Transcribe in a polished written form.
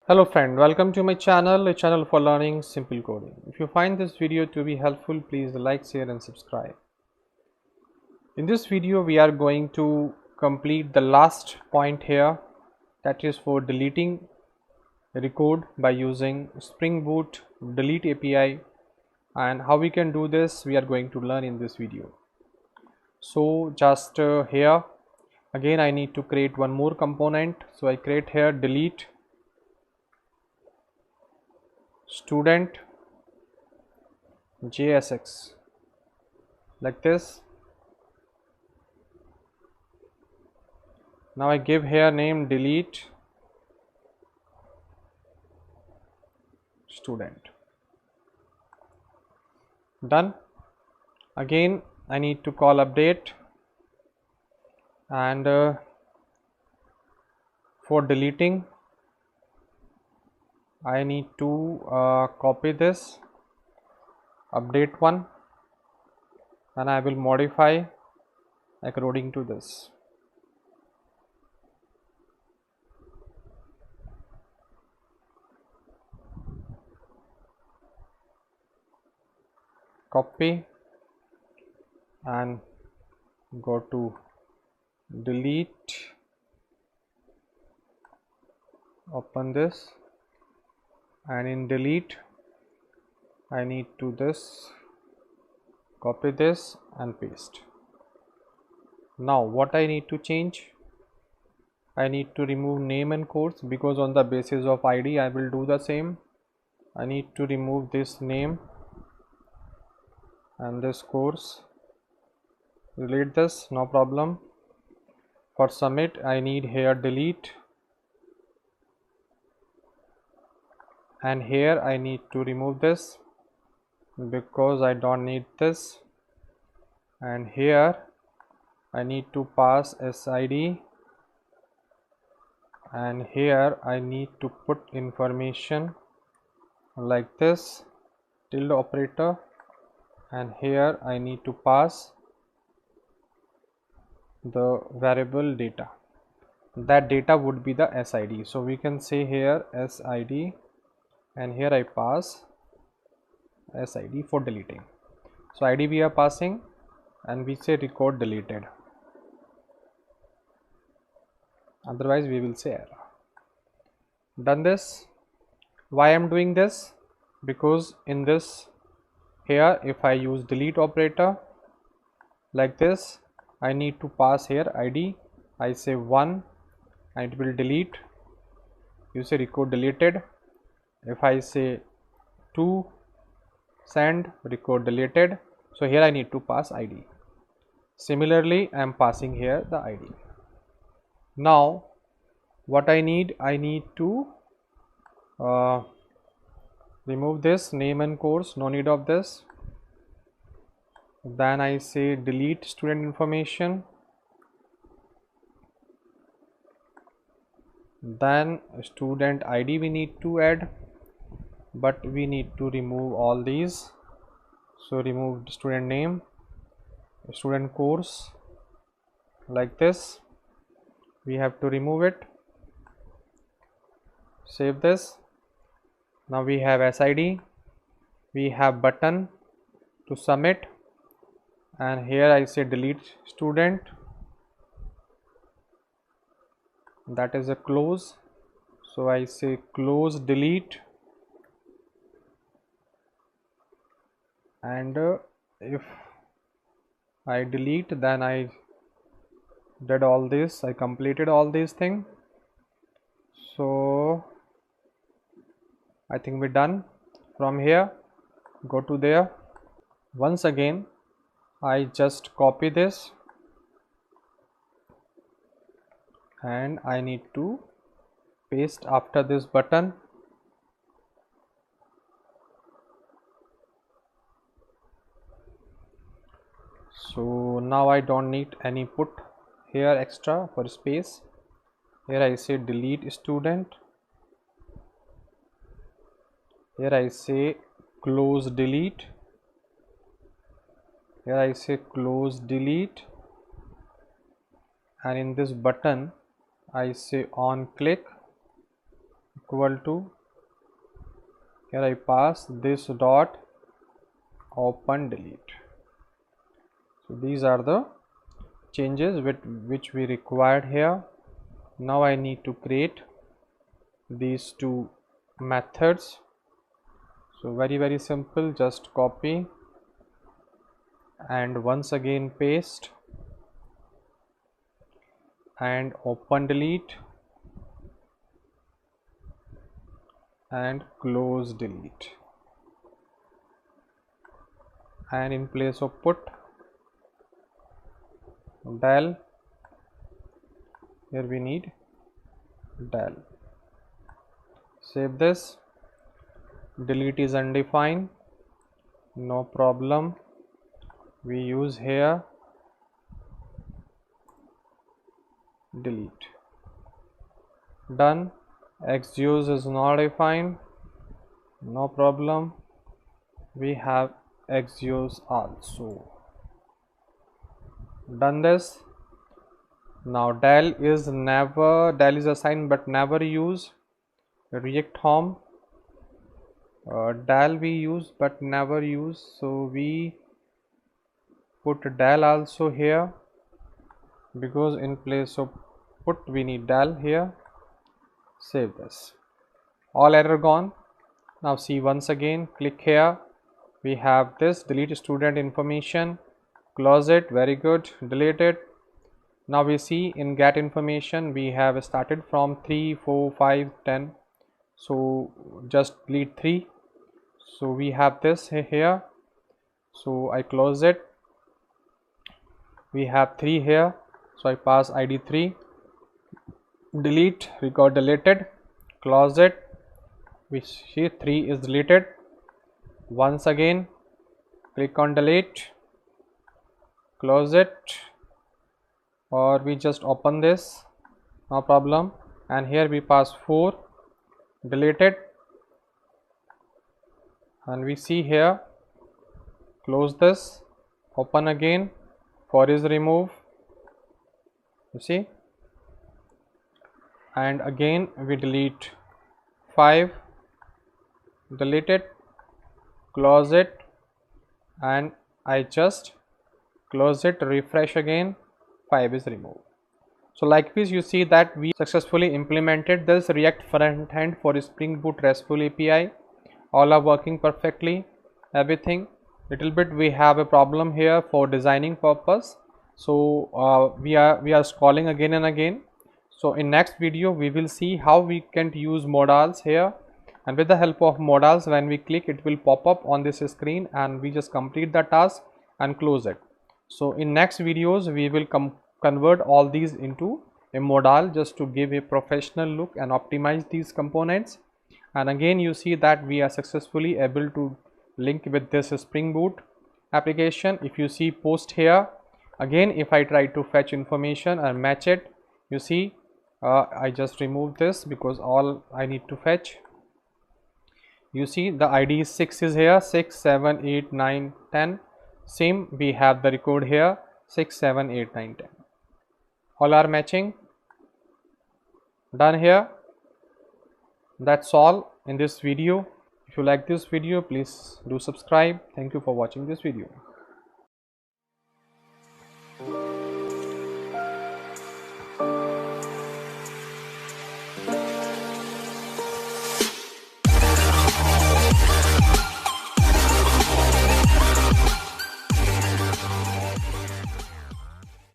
Hello friend, welcome to my channel, a channel for learning simple coding. If you find this video to be helpful, please like, share and subscribe. In this video, we are going to complete the last point here, that is for deleting record by using Spring Boot delete API, and how we can do this we are going to learn in this video. So just here again I need to create one more component. So I create here delete student JSX like this. Now I give here name delete student. Done. Again I need to call update, and for deleting I need to copy this update one, and I will modify according to this. Copy and go to delete, open this, and in delete I need to this, copy this and paste. Now what I need to change, I need to remove name and course, because on the basis of ID I will do the same. I need to remove this name and this course, delete this, no problem. For submit I need here delete, and here I need to remove this because I don't need this, and here I need to pass SID, and here I need to put information like this tilde operator, and here I need to pass the variable data. That data would be the SID. So we can say here SID, and here I pass SID for deleting. So ID we are passing, and we say record deleted, otherwise we will say error. Done this. Why I am doing this? Because in this here if I use delete operator like this, I need to pass here ID. I say 1 and it will delete. You say record deleted. If I say 2, send, record deleted. So here I need to pass ID. Similarly I am passing here the ID. Now what I need to remove this name and course, no need of this. Then I say delete student information, then student ID we need to add, but we need to remove all these. So remove student name, student course like this, we have to remove it. Save this. Now we have SID, we have button to submit, and here I say delete student, that is a close. So I say close delete, and if I delete, then I did all this, I completed all these things. So I think we're done. From here go to there. Once again I just copy this, and I need to paste after this button. So now I don't need any put here extra for space. Here I say delete student, here I say close delete, here I say close delete, and in this button I say on click equal to, here I pass this dot open delete. So these are the changes which we required here. Now I need to create these two methods. So very simple, just copy and once again paste and open delete and close delete, and in place of put del, here we need del. Save this. Delete is undefined, no problem, we use here delete. Done. Xuse is not defined, no problem, we have Xuse also. Done this. Now del is assigned but never use. React home, del we use but never use, so we put del also here, because in place of put we need del here. Save this. All error gone. Now see, once again click here, we have this delete student information, close it, very good, delete it. Now we see in get information we have started from 3, 4, 5, 10, so just delete 3. So we have this here, so I close it. We have 3 here, so I pass id 3, delete, record deleted, close it. We see 3 is deleted. Once again click on delete, close it, or we just open this, no problem, and here we pass 4, delete it, and we see here, close this, open again, 4 is removed, you see, and again we delete 5, delete it, close it, and I just close it, refresh again, 5 is removed. So like this, you see that we successfully implemented this React front end for Spring Boot RESTful API. All are working perfectly, everything. Little bit we have a problem here for designing purpose, so we are scrolling again and again. So in next video we will see how we can use modals here, and with the help of modals, when we click, it will pop up on this screen and we just complete the task and close it. So in next videos we will convert all these into a modal just to give a professional look and optimize these components. And again you see that we are successfully able to link with this Spring Boot application. If you see post here, again if I try to fetch information and match it, you see I just remove this because all I need to fetch, you see the ID is 6 is here, 6, 7, 8, 9, 10, same we have the record here 6, 7, 8, 9, 10, all are matching. Done here. That's all in this video. If you like this video, please do subscribe. Thank you for watching this video.